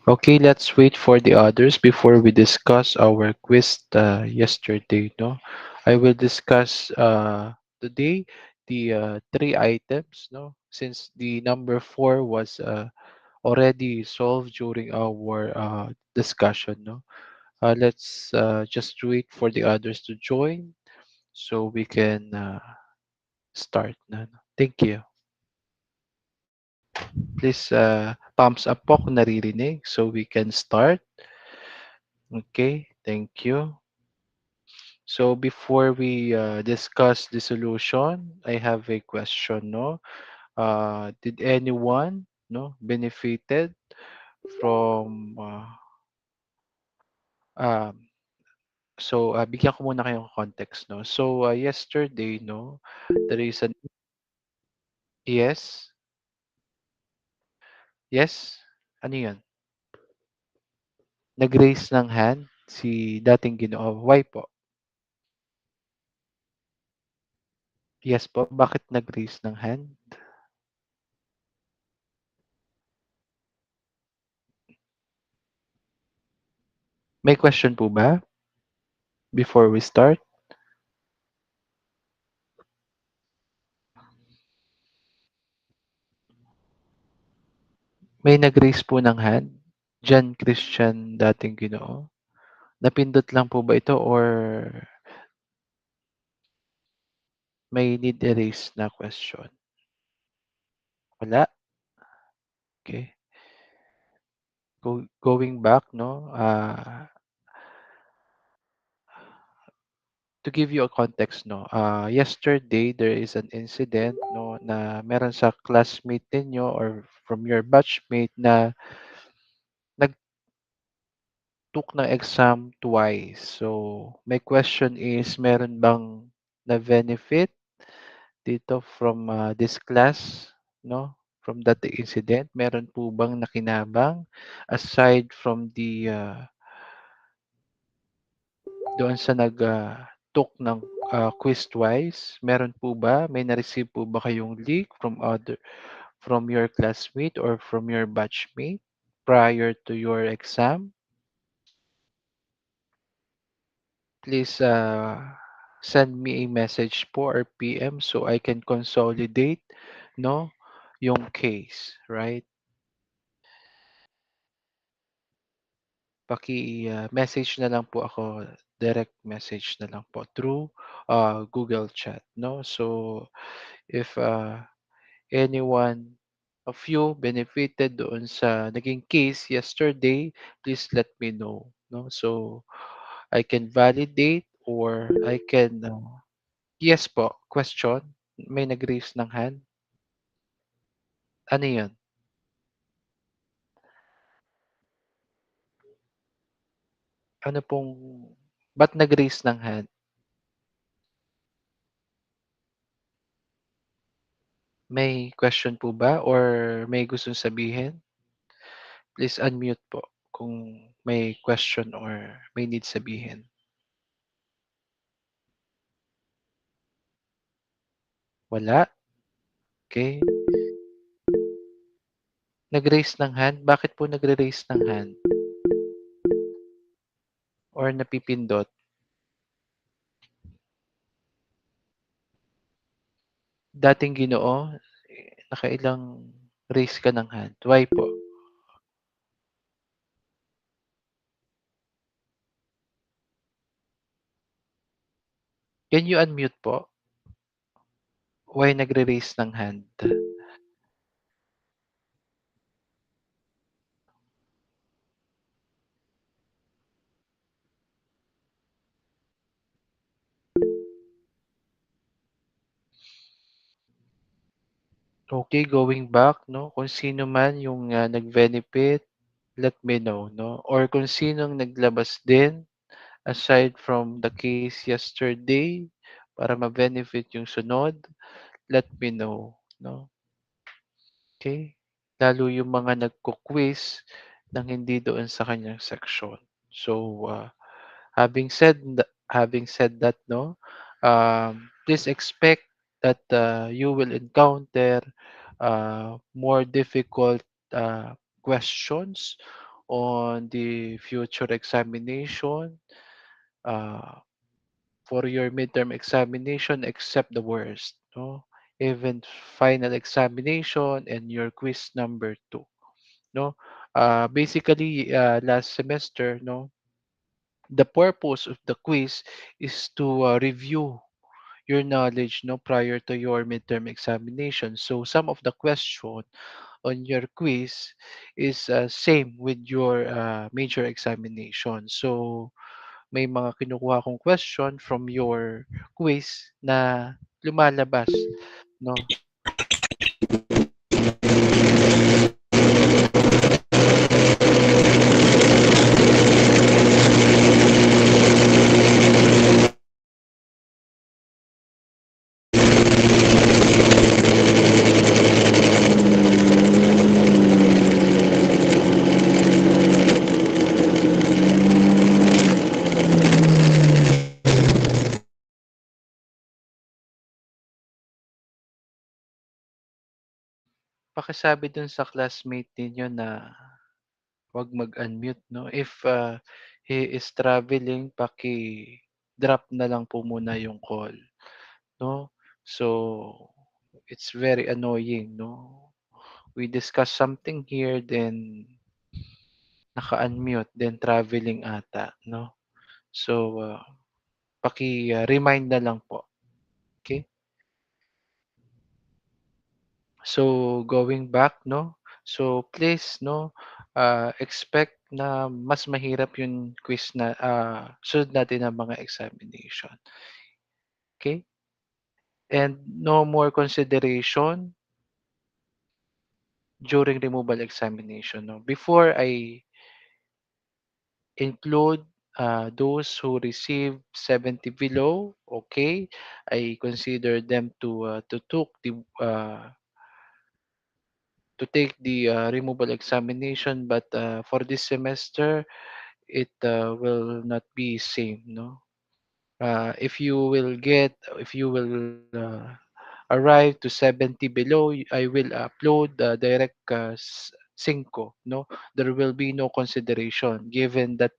Okay, let's wait for the others before we discuss our quiz yesterday. No, I will discuss today the three items. No, since the number four was already solved during our discussion. No, let's just wait for the others to join so we can start. No? Thank you. Please thumbs up po kung naririnig so we can start. Okay, thank you. So before we discuss the solution, I have a question. No, did anyone benefited from um, bigyan ko muna kayong context. No, so yesterday, no, there is an yes, yes, ano yun? Nag-raise ng hand si dating Ginoo. Why po? Yes po. Bakit nag-raise ng hand? May question po ba before we start? May nag-raise po ng hand? John Christian dating Ginoo? Napindot lang po ba ito or may need erase na question? Wala? Okay. Going back, no? To give you a context, no? Yesterday, there is an incident, no, na meron sa classmate ninyo or from your batchmate na nag-took ng exam twice. So, my question is, meron bang na-benefit dito from this class, no? From that incident, meron po bang nakinabang aside from the doon sa took ng quiz twice? Meron po ba? May na-receive po ba kayong leak from your classmate or from your batchmate prior to your exam? Please send me a message po or PM so I can consolidate, no, yung case, right? Message na lang po ako, direct message na lang po through Google Chat, no? So if anyone of you benefited doon sa naging case yesterday, please let me know, no? So I can validate or I can yes po, question. May nag-raise ng hand. Ano 'yun? Ano pong ba't nag-raise ng hand? May question po ba or may gustong sabihin? Please unmute po kung may question or may need sabihin. Wala? Okay. Nag-raise ng hand? Bakit po nagre-raise ng hand or napipindot? Dating Ginoo, nakailang raise ka ng hand? Why po? Can you unmute po? Why nagre-raise ng hand? Okay, going back, no? Kung sino man yung nag-benefit, let me know, no? Or kung sinong naglabas din aside from the case yesterday para ma-benefit yung sunod, let me know, no? Okay? Lalo yung mga nagko-quiz ng hindi doon sa kanyang section. So, having said that, no, please expect that you will encounter more difficult questions on the future examination, uh, for your midterm examination, except the worst, no? Even final examination and your quiz number two, no? Basically, last semester, no, the purpose of the quiz is to review your knowledge, no, prior to your midterm examination. So some of the question on your quiz is same with your major examination. So may mga kinukuha kong question from your quiz na lumalabas, no? Pakisabi dun sa classmate ninyo na 'wag mag-unmute, 'no? If he is traveling, paki-drop na lang po muna yung call, 'no? So, it's very annoying, no? We discuss something here, then naka-unmute, then traveling ata, 'no? So, paki-remind na lang po, okey? So, going back, 'no, so please, 'no, expect na mas mahirap yung quiz na, sunod natin na mga examination, okay? And no more consideration during removal examination, 'no. Before I include, those who receive 70 below, okay, I consider them to take the removal examination, but for this semester it will not be same, no. If you will arrive to 70 below, I will upload direct 5, no. There will be no consideration given that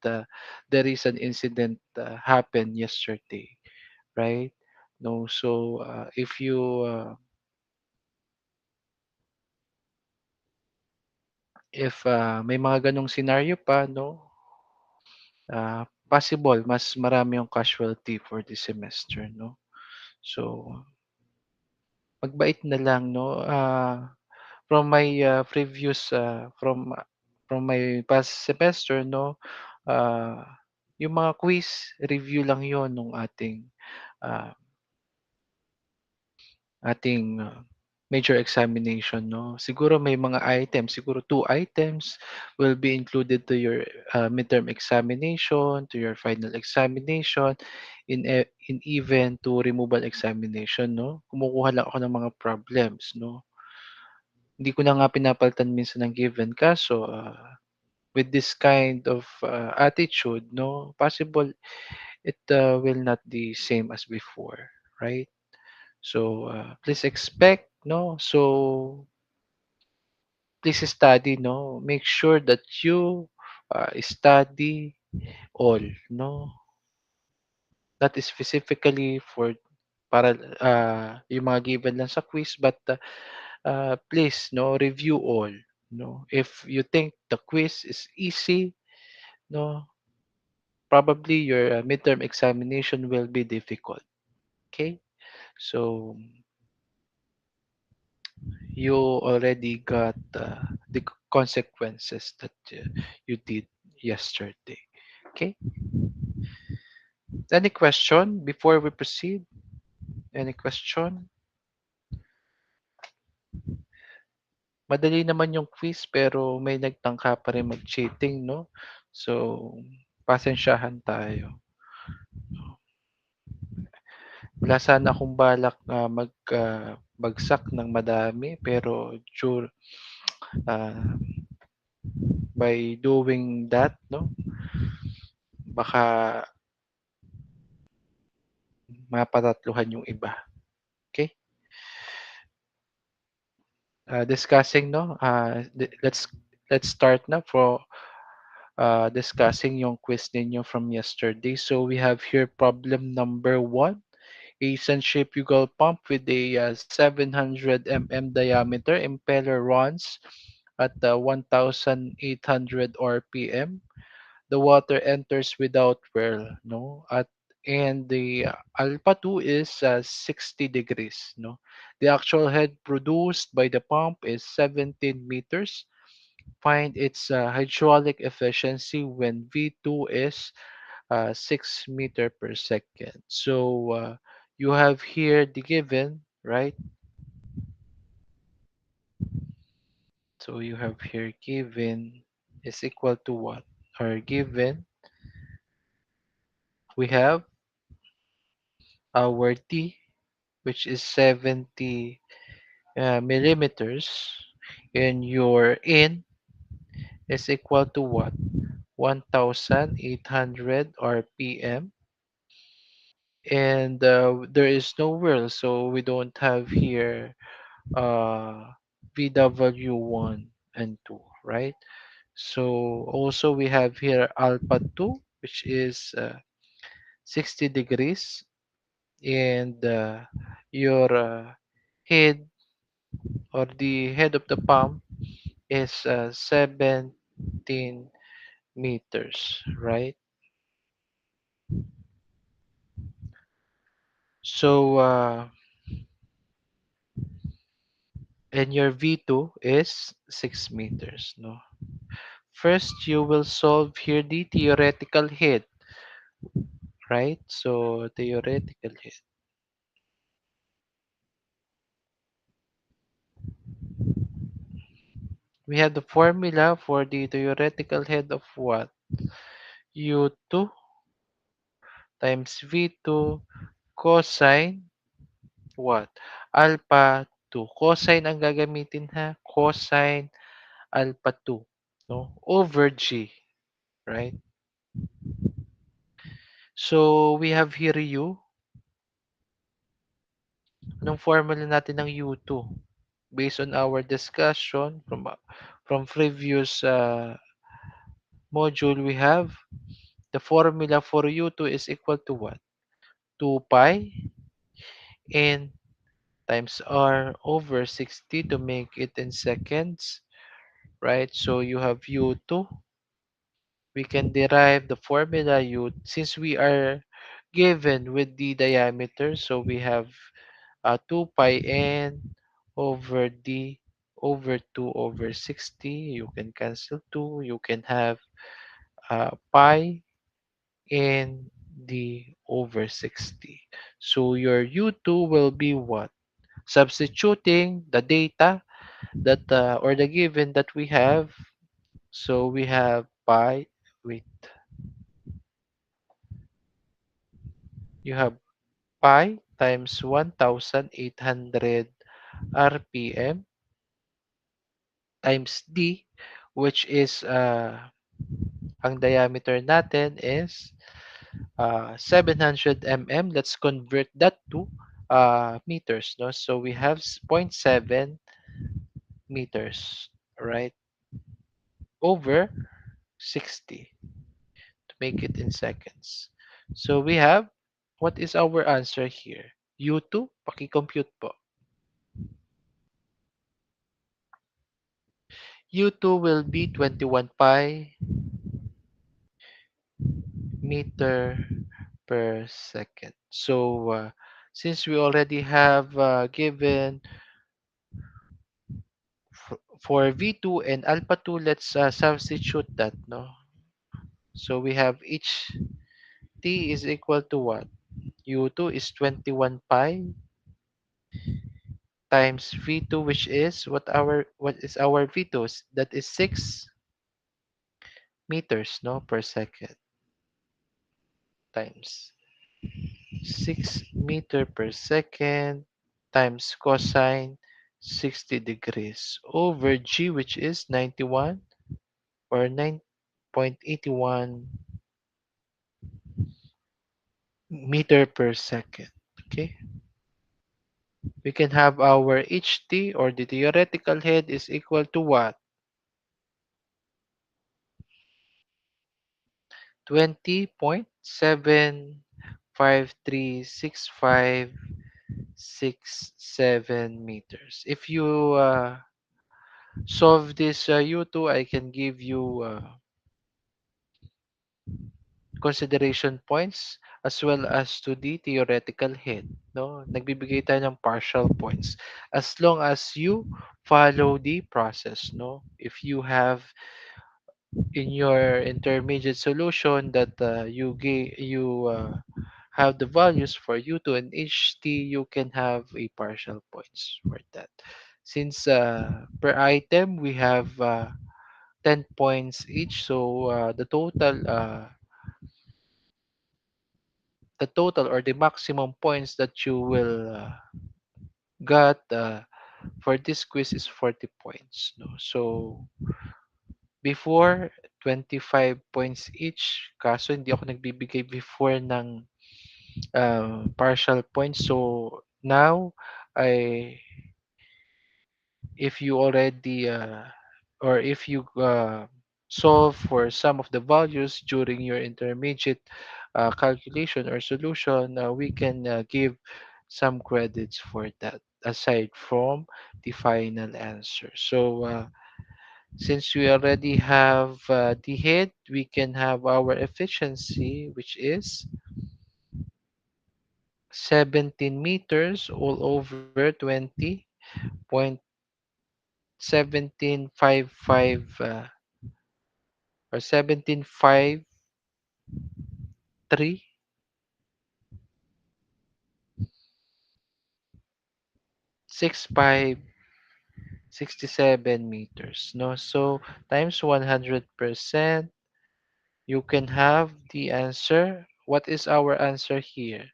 there is an incident happened yesterday, right? No, so if may mga ganong scenario pa, no, possible mas marami yung casualty for this semester, no. So, magbait na lang, 'no, from my from my past semester, 'no, ah, yung mga quiz review lang yon nung ah, ating major examination, 'no. Siguro may mga items, siguro 2 items will be included to your midterm examination, to your final examination, in even to removal examination, 'no. Kumukuha lang ako ng mga problems, 'no. Hindi ko na nga pinapalitan minsan ng given, kaso with this kind of attitude, 'no, possible it will not be same as before, right? So, please expect, 'no, so please study, 'no, make sure that you study all, 'no, not specifically for para yung mga given lang sa quiz, but please, 'no, review all, 'no. If you think the quiz is easy, 'no, probably your midterm examination will be difficult, okay? So, you already got the consequences that you did yesterday, okay? Any question before we proceed? Any question? Madali naman yung quiz pero may nagtangka pa rin mag-cheating, 'no? So, pasensyahan tayo. Wala sana akong balak na bagsak ng madami, pero ah, by doing that, 'no, baka mapatatluhan yung iba, okay? Discussing, 'no, let's start na discussing yung quiz ninyo from yesterday. So we have here problem number one. A centrifugal pump with a 700 mm diameter impeller runs at 1,800 RPM. The water enters without whirl, no? And the alpha 2 is 60 degrees, no? The actual head produced by the pump is 17 meters. Find its hydraulic efficiency when V2 is 6 meter per second. So you have here the given, right? So you have here given is equal to what? Or given, we have our T, which is 70 millimeters, and your in is equal to what? 1,800 RPM. And there is no whirl, so we don't have here VW1 and 2, right? So also we have here alpha 2, which is 60 degrees, and your head or the head of the pump is 17 meters, right? So, and your V2 is 6 meters, no? First, you will solve here the theoretical head, right? So, theoretical head. We have the formula for the theoretical head of what? U2 times V2 cosine what? Alpha 2. Cosine ang gagamitin ha? Cosine alpha 2. No? Over G. Right? So, we have here U. Anong formula natin ng U2? Based on our discussion from previous module, we have the formula for U2 is equal to what? 2 pi n times r over 60 to make it in seconds, right? So you have U2. We can derive the formula U since we are given with the diameter. So we have 2 pi n over d over 2 over 60. You can cancel 2. You can have pi n d over 60. So your U2 will be what? Substituting the data that or the given that we have. So we have pi, wait, you have pi times 1,800 RPM times d, which is ang diameter natin is 700 mm. Let's convert that to meters, no? So we have zero point 0.7 meters, right? Over 60 to make it in seconds. So we have, what is our answer here? U2, paki-compute po. U2 will be 21 pi meter per second. So since we already have given for V2 and alpha 2, let's substitute that, no? So we have each T is equal to what? U2 is 21 pi times V2, which is what is our V2? That is 6 meters, no, per second, times 6 meter per second times cosine 60 degrees over G, which is 91 or 9.81 meter per second. Okay, we can have our HT or the theoretical head is equal to what? 20.7536567 meters. If you solve this U2, I can give you consideration points as well as to the theoretical hit. No, nagbibigay tayo ng partial points as long as you follow the process. No, if you have in your intermediate solution that you have the values for U2 and HT, you can have a partial points for that. Since per item we have 10 points each, so the total or the maximum points that you will got for this quiz is 40 points. No? So before 25 points each, kaso hindi ako nagbibigay before ng partial points. So now I if you already or if you solve for some of the values during your intermediate calculation or solution, we can give some credits for that aside from the final answer. So since we already have the head, we can have our efficiency, which is 17 meters all over 20.1755 or 17.536.567 meters. No, so times 100%, you can have the answer. What is our answer here?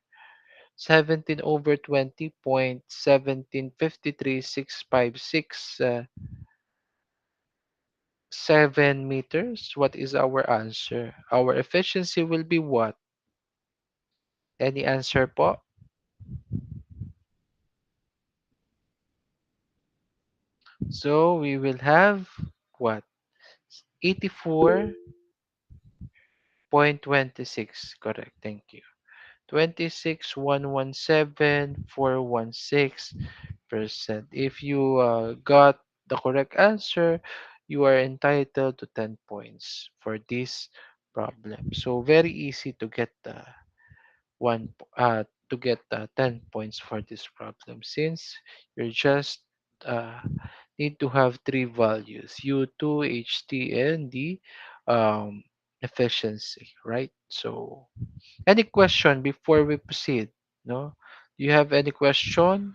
17 over 20.1753656 7 meters. What is our answer? Our efficiency will be what? Any answer po? So we will have what? 84.26. Correct. Thank you. 26,117,416%. If you got the correct answer, you are entitled to 10 points for this problem. So very easy to get one to get 10 points for this problem since you just uh, need to have three values U2, HT, and the um, efficiency, right? So any question before we proceed? No? Do you have any question?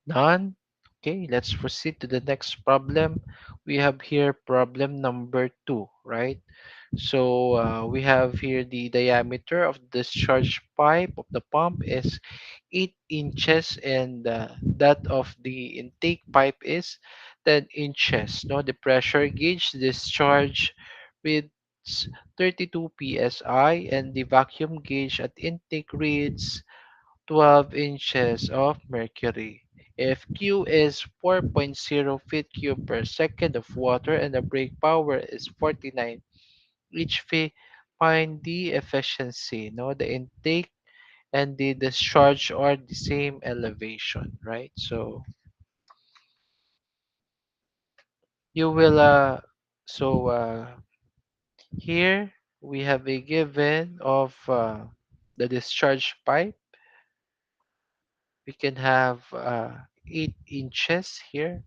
None? Okay, let's proceed to the next problem. We have here problem number 2, right? So we have here the diameter of the discharge pipe of the pump is 8 inches and that of the intake pipe is 10 inches. No, the pressure gauge discharge with 32 psi and the vacuum gauge at intake reads 12 inches of mercury. If Q is 4.0 feet cube per second of water and the brake power is 49 HP, find the efficiency. No, the intake and the discharge are the same elevation, right? So you will here we have a given of the discharge pipe. We can have 8 inches here,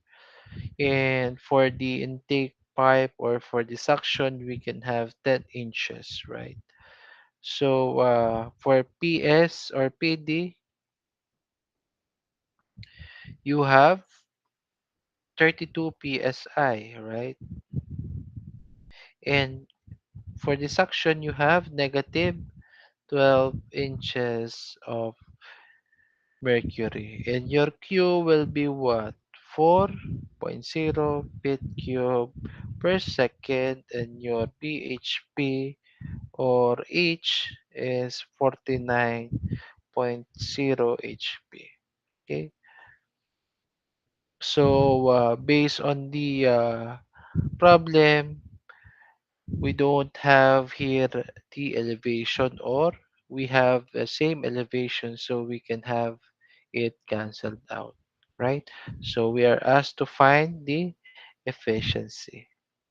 and for the intake pipe or for the suction we can have 10 inches, right? So for PS or PD, you have 32 psi, right? And for the suction, you have negative 12 inches of mercury. And your Q will be what? 4.0 feet cube per second. And your PHP or H is 49.0 HP. Okay. So based on the problem, we don't have here the elevation, or we have the same elevation, so we can have it canceled out, right? So we are asked to find the efficiency,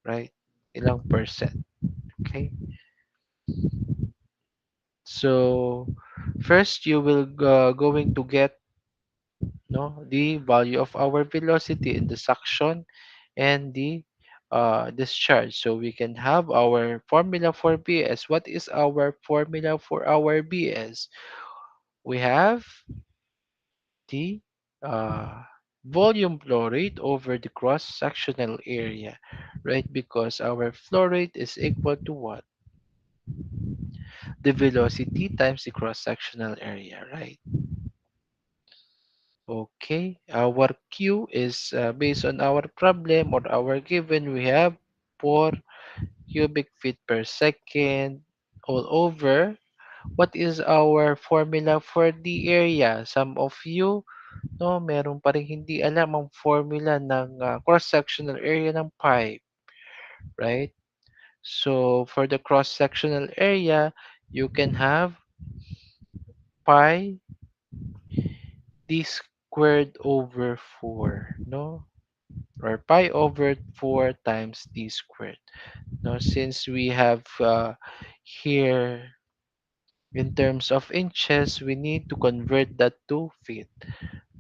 right? Ilang percent, okay? So first you will going to get no the value of our velocity in the suction and the discharge. So we can have our formula for BS. What is our formula for our BS? We have the uh, volume flow rate over the cross-sectional area, right? Because our flow rate is equal to what? The velocity times the cross-sectional area, right? Okay, our Q is based on our problem or our given. We have 4 cubic feet per second all over. What is our formula for the area? Some of you, no, meron pa rin hindi alam ang formula ng cross-sectional area ng pipe, right? So, for the cross-sectional area, you can have pi d squared over 4, no? Or pi over 4 times d squared. Now, since we have here in terms of inches, we need to convert that to feet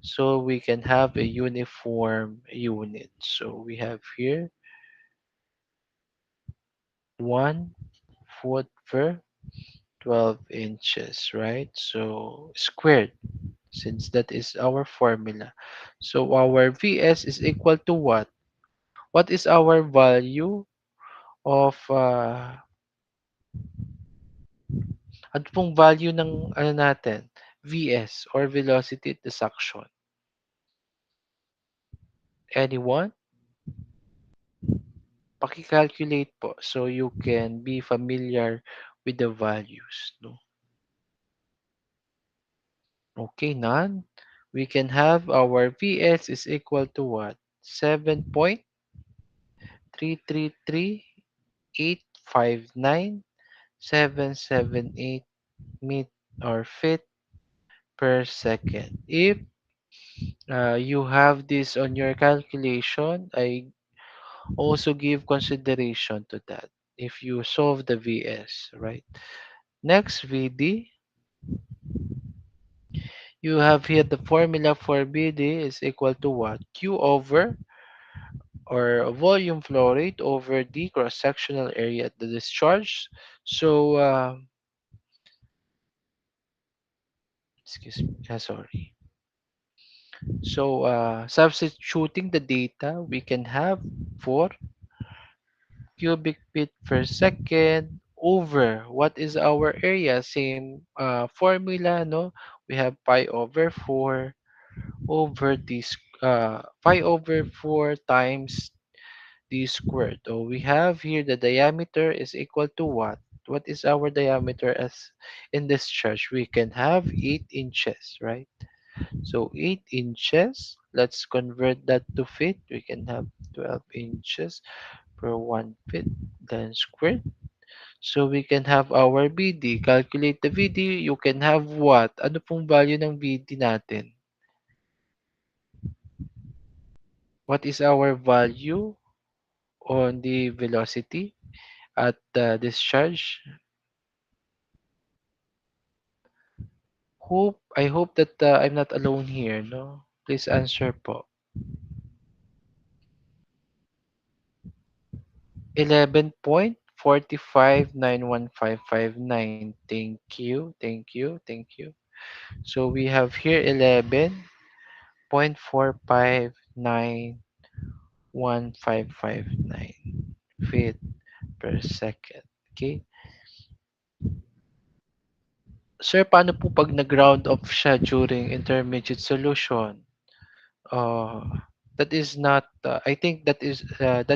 so we can have a uniform unit. So we have here 1 foot per 12 inches, right? So squared, since that is our formula. So our VS is equal to what? What is our value of ano pong value ng ano natin? VS or velocity at the suction. Anyone? Paki-calculate po so you can be familiar with the values, no? Okay, none. We can have our VS is equal to what? 7.333,859,778 meet or feet per second. If you have this on your calculation, I also give consideration to that if you solve the VS, right? Next, VD, you have here the formula for BD is equal to what? Q over or volume flow rate over the cross-sectional area at the discharge. So, excuse me, sorry. So, substituting the data, we can have for cubic feet per second over what is our area? Same formula, no? We have pi over 4 over this pi over 4 times d squared. So we have here the diameter is equal to what? What is our diameter as in this church? We can have 8 inches, right? So 8 inches, let's convert that to feet. We can have 12 inches per 1 feet then squared. So we can have our BD. Calculate the BD. You can have what? Ano pong value ng BD natin? What is our value on the velocity at the discharge? I hope that I'm not alone here, no? Please answer po. 11.459155.9. Thank you, thank you, thank you. So we have here 11.459155.9 feet per second. Okay? Sir, paano po pag nag-round off siya during intermediate solution? Uh, that is not, I think that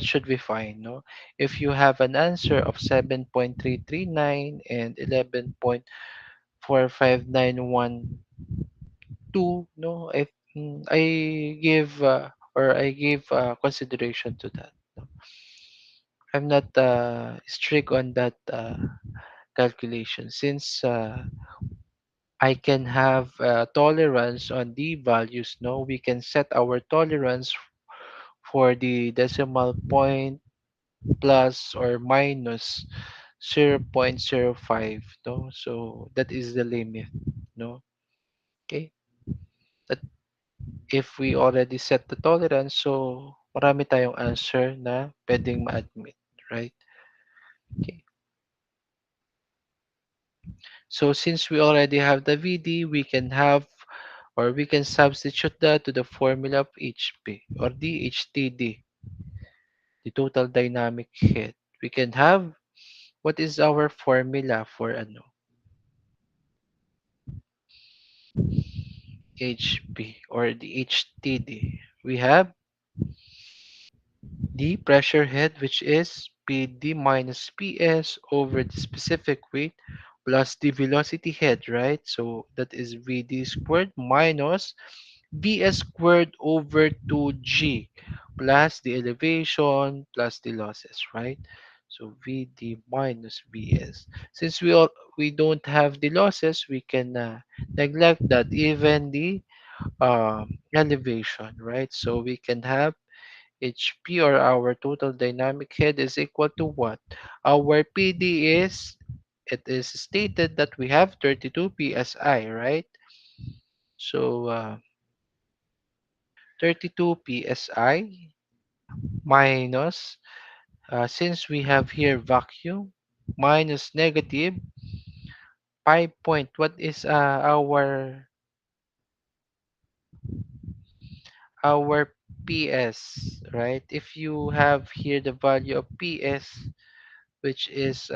should be fine, no? If you have an answer of 7.339 and 11.45912, no? I give, or I give consideration to that. No? I'm not strict on that calculation since I can have tolerance on the values. No, we can set our tolerance for the decimal point plus or minus 0.05. No, so that is the limit. No, okay. That if we already set the tolerance, so marami tayong answer na pwedeng ma-admit, right? Okay. So since we already have the VD, we can have or we can substitute that to the formula of HP or the HTD, the total dynamic head. We can have what is our formula for ano HP or the HTD. We have the pressure head, which is PD minus PS over the specific weight plus the velocity head, right? So that is VD squared minus Vs squared over 2G plus the elevation plus the losses, right? So Vd minus Vs. Since we don't have the losses, we can neglect that even the elevation, right? So we can have HP or our total dynamic head is equal to what? Our PD is, it is stated that we have 32 psi, right? So 32 psi minus, since we have here vacuum, minus negative 5 point. What is our PS, right? If you have here the value of PS, which is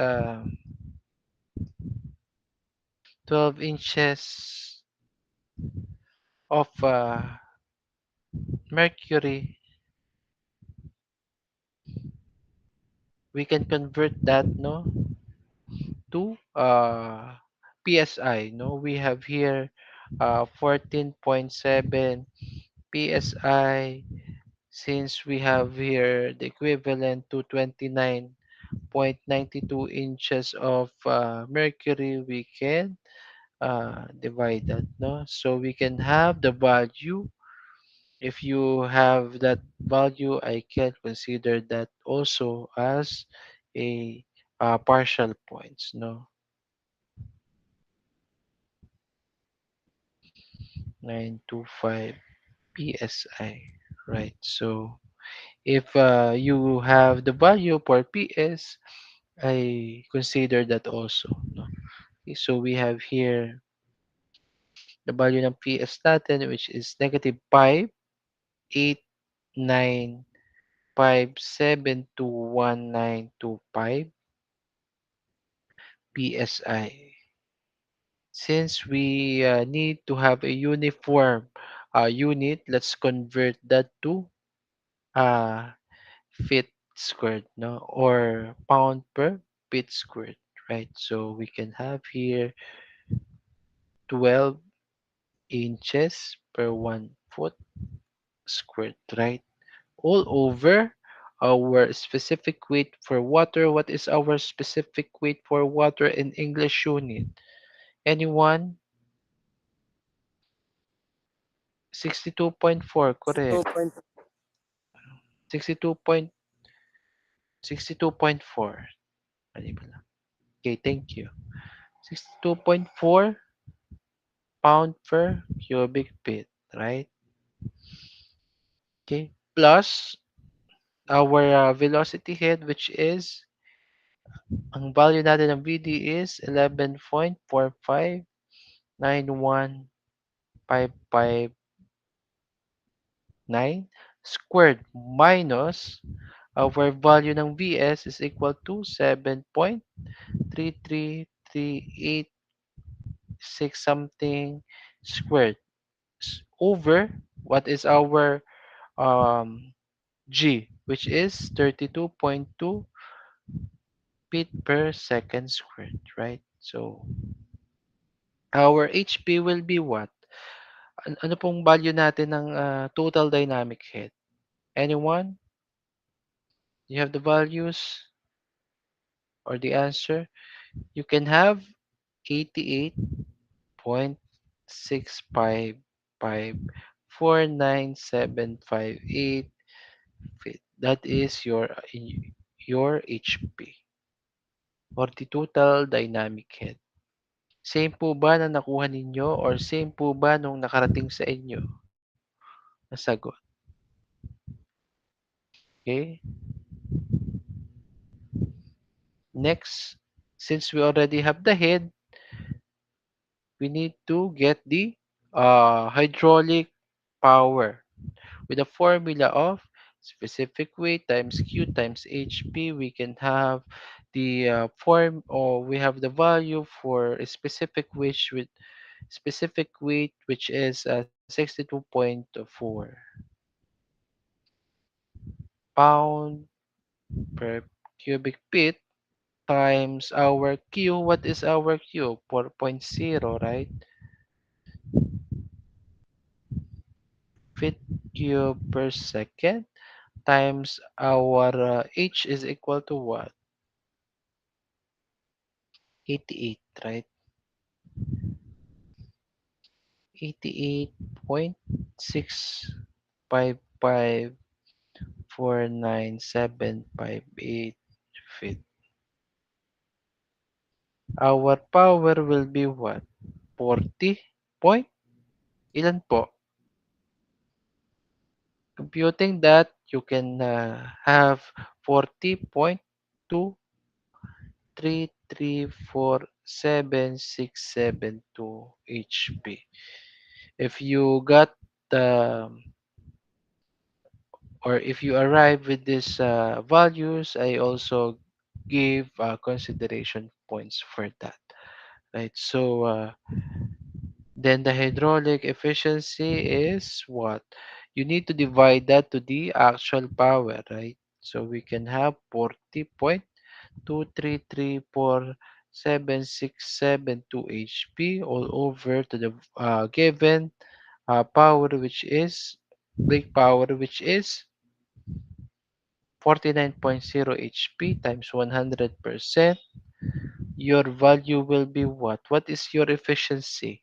12 inches of mercury, we can convert that no to PSI. No, we have here 14.7 PSI. Since we have here the equivalent to 29.92 inches of mercury, we can divide that. No, so we can have the value. If you have that value, I can consider that also as a partial points. No, 925 psi. Right. So if you have the value for PS, I consider that also. No? Okay, so we have here the value ng PS natin, which is negative 5.895721.925 psi. Since we need to have a uniform unit, let's convert that to uh, feet squared, no, or pound per feet squared, right? So we can have here 12 inches per 1 foot squared, right? All over our specific weight for water. What is our specific weight for water in English unit? Anyone? 62.4, correct. 2 point 62.4. Mali pala. Okay, thank you. 62.4 pound per cubic feet, right? Okay, plus our velocity head, which is ang value natin ng VD is 11.4591559 squared minus our value ng VS is equal to 7.33386 something squared over what is our um, G, which is 32.2 feet per second squared, right? So our HP will be what? Ano pong value natin ng total dynamic head? Anyone? You have the values? or the answer, you can have 88.65549,758 feet. That is your HP or the total dynamic head. Same po ba na nakuha ninyo or same po ba nung nakarating sa inyo na sagot? Okay? Next, since we already have the head, we need to get the hydraulic power. With a formula of specific weight times Q times HP, we can have the form or we have the value for a specific weight which is 62.4 pound per cubic feet times our Q. What is our Q? 4.0, right? Feet cube per second times our H is equal to what? 88, right? 88.65549,758 feet. Our power will be what? 40 point? Ilan po? Computing that, you can have 40.2334767 HP. If you got the or if you arrive with these values, I also give consideration points for that, right? So then the hydraulic efficiency is what? You need to divide that to the actual power, right? So we can have 40.2334767 HP all over to the given power which is brake power which is 49.0 HP times 100%. Your value will be what? What is your efficiency?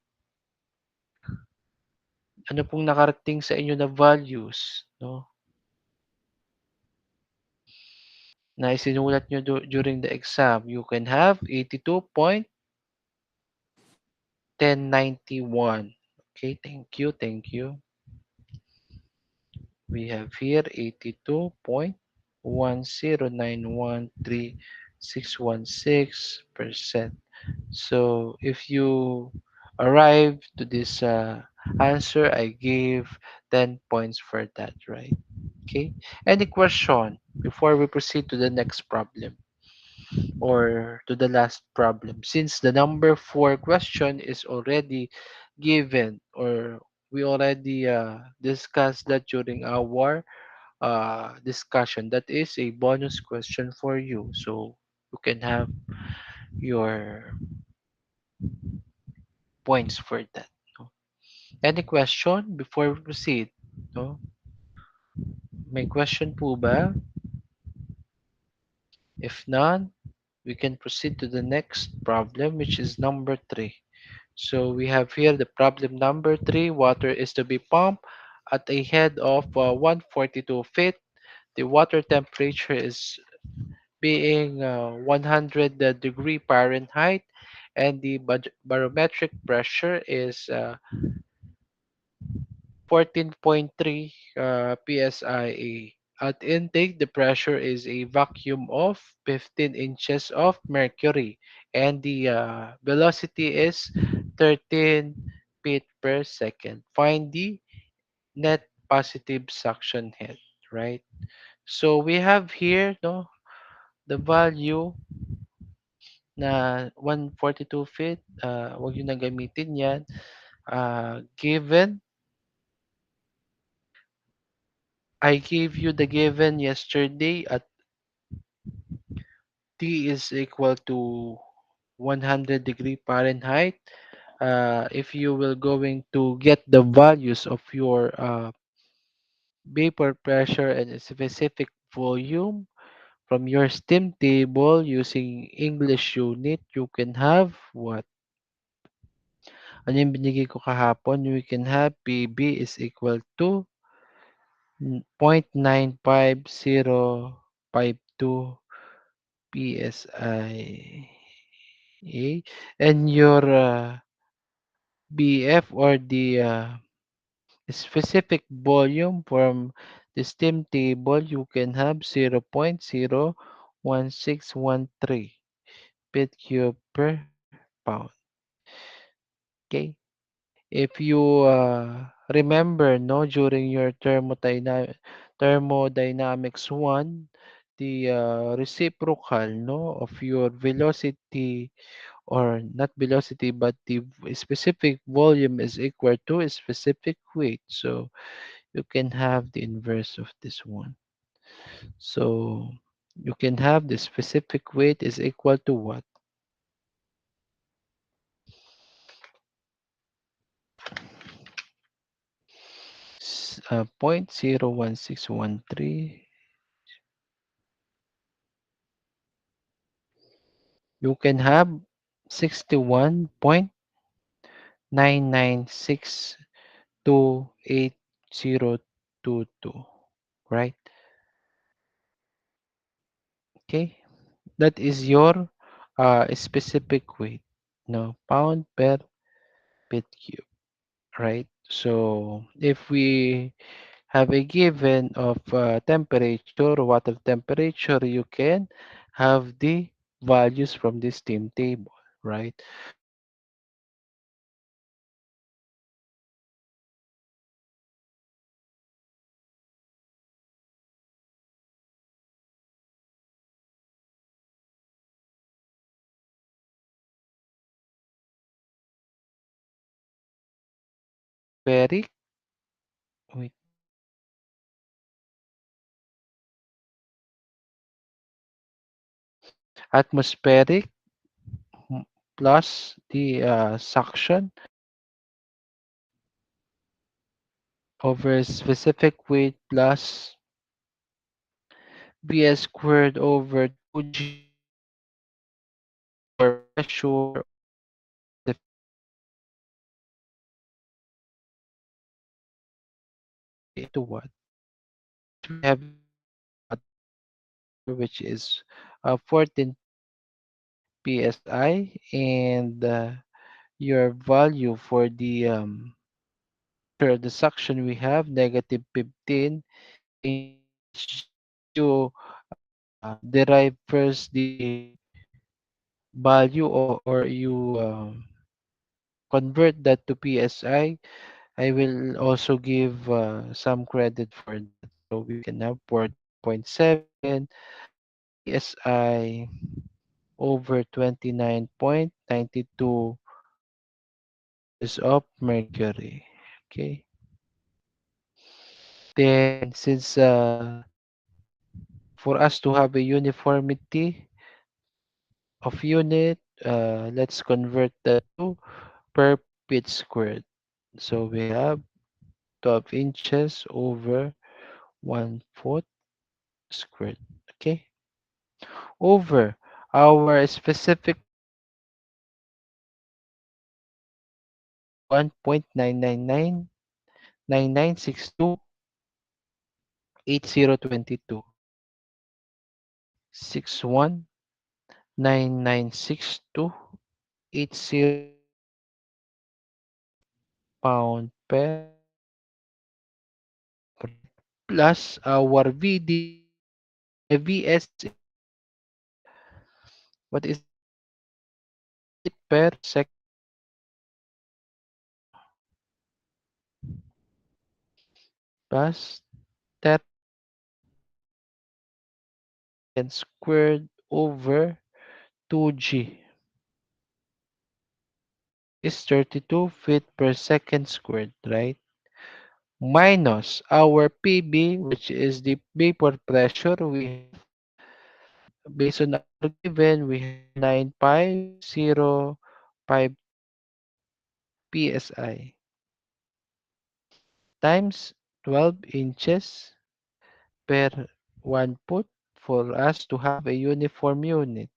Ano pong nakarating sa inyo na values, no? Na isinulat nyo during the exam? You can have 82.1091. Okay, thank you, thank you. We have here 82.10913,616%. So if you arrive to this answer, I gave 10 points for that, right? Okay. Any question before we proceed to the next problem or to the last problem? Since the number 4 question is already given or we already discussed that during our discussion. That is a bonus question for you. So you can have your points for that. No? Any question before we proceed? No? May question po ba? If none, we can proceed to the next problem, which is number 3. So we have here the problem number 3. Water is to be pumped at a head of 142 feet. The water temperature is being 100 degree Fahrenheit and the barometric pressure is 14.3 psia. At intake, the pressure is a vacuum of 15 inches of mercury and the velocity is 13 feet per second. Find the net positive suction head, right? So we have here no the value na 142 feet, wag niyo na gamitin 'yan. Given, I gave you the given yesterday at T is equal to 100 degree Fahrenheit. If you will going to get the values of your vapor pressure and a specific volume From your STEM table using English unit, you can have what? Ano yung binigay ko kahapon? We can have PB is equal to 0.95052 PSI. Okay? And your BF or the specific volume from the STEM table, you can have 0.01613 feet cube per pound. Okay? If you remember, no, during your thermodynamics 1, the reciprocal, no, of your velocity, or not velocity, but the specific volume is equal to a specific weight. So you can have the inverse of this one. So you can have the specific weight is equal to what? 0.01613. You can have 61.9962822, right? Okay, that is your specific weight, no, pound per feet cube, right? So if we have a given of temperature, water temperature, you can have the values from the steam table, right? Very, wait, atmospheric plus the suction over specific weight plus Vs squared over 2G our pressure the into what? Since we have which is 14 psi, and your value for the for the suction we have negative 15, and you derive first the value, or you convert that to psi. I will also give some credit for that. So we can have 14.7 psi over 29.92 is of mercury. Okay. Then since for us to have a uniformity of unit, let's convert that to per feet squared. So we have 12 inches over 1 foot squared. Okay. Over our specific 61.99999628022. 61996280 pound per plus our VD VS is what is it per second plus 30 squared over 2G is 32 feet per second squared, right? Minus our PB, which is the vapor pressure. We have, based on our given, we have 95052 psi times 12 inches per 1 foot for us to have a uniform unit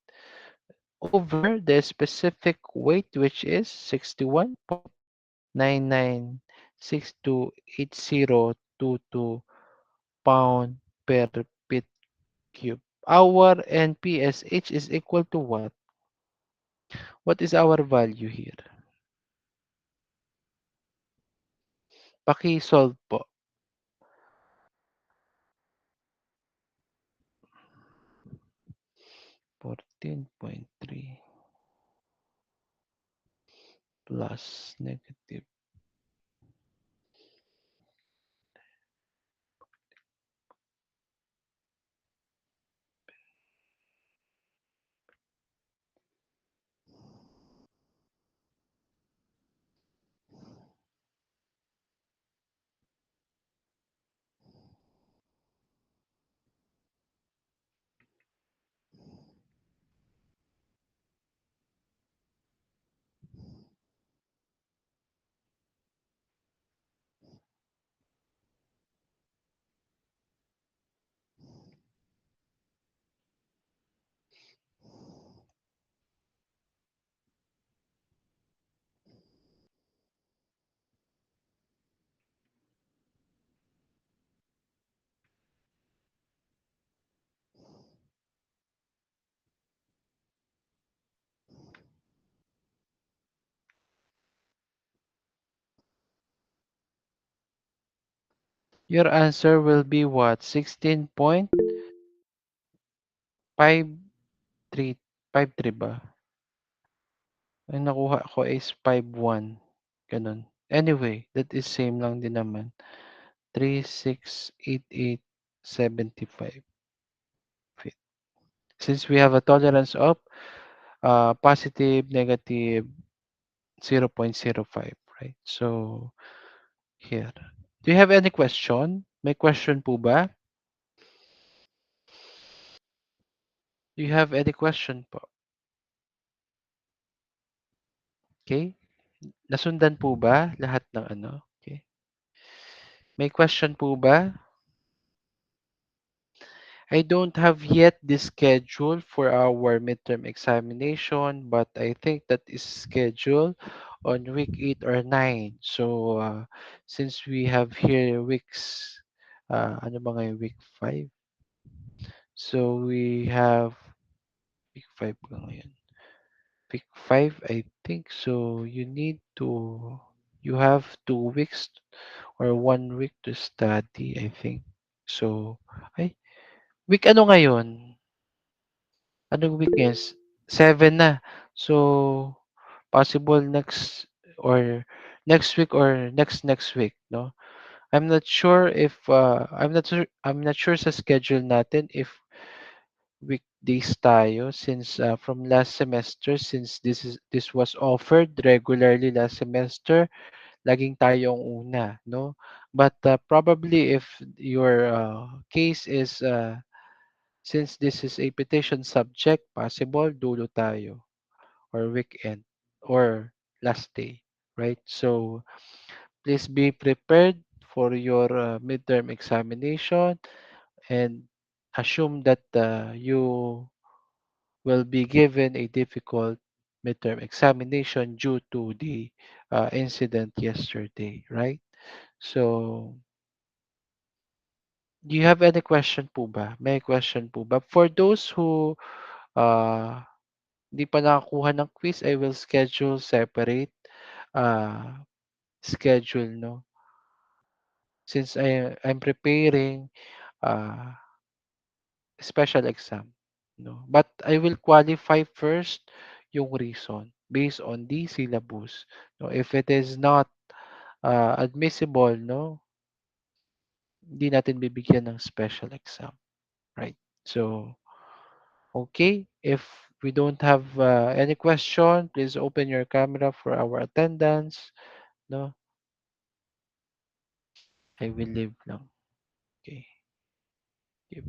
over the specific weight, which is 61.99628022 pound per feet cube. Our NPSH is equal to what? What is our value here? Paki-solve po. 14.3 plus negative. Your answer will be what? 16.53 ba? Ang nakuha ko is 5.1. Ganun. Anyway, that is same lang din naman. 368875 feet. Since we have a tolerance of positive, negative 0.05, right? So, here. Do you have any question? May question po ba? Do you have any question po? Okay? Nasundan po ba lahat ng ano? Okay. May question po ba? I don't have yet the schedule for our midterm examination, but I think that is scheduled on week 8 or 9. So, since we have here weeks, ano ba ngayon, week 5? So, we have week 5 ba ngayon? Week 5, I think. So, you have 2 weeks or 1 week to study, I think. So, ay, week ano ngayon? Anong week ngayon? 7 na. So, possible next week or next week, no? I'm not sure if I'm not sure sa schedule natin if weekdays tayo since from last semester, since this was offered regularly last semester, laging tayo ang una, no? But probably if your case is since this is a petition subject, possible dulo tayo or weekend or last day, right? So please be prepared for your midterm examination and assume that you will be given a difficult midterm examination due to the incident yesterday, right? So, do you have any question po ba? May question po ba? For those who uh, hindi pa nakakuha ng quiz, I will schedule separate uh, schedule, no? Since I'm preparing uh, special exam, no? But I will qualify first yung reason based on the syllabus. No? If it is not admissible, no, hindi natin bibigyan ng special exam, right? So, okay, if we don't have any question, please open your camera for our attendance, no? I will leave lang. Okay. Give.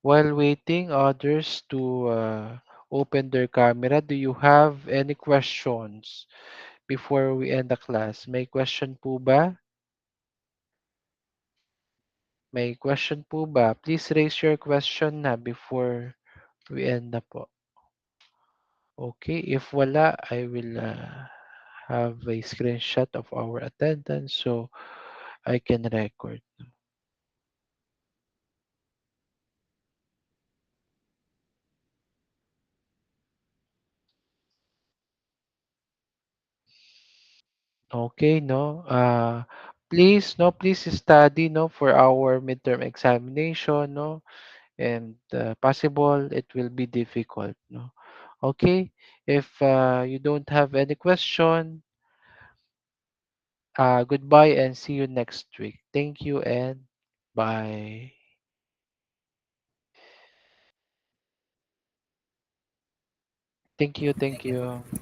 While waiting others to open their camera, do you have any questions? before we end the class? May question po ba? May question po ba? Please raise your question na before we end na po. Okay, if wala, I will have a screenshot of our attendance so I can record. Okay, no? Please study, no, for our midterm examination, no? And possible it will be difficult, no? Okay, if you don't have any question, goodbye and see you next week. Thank you and bye. Thank you, thank Thank you. you.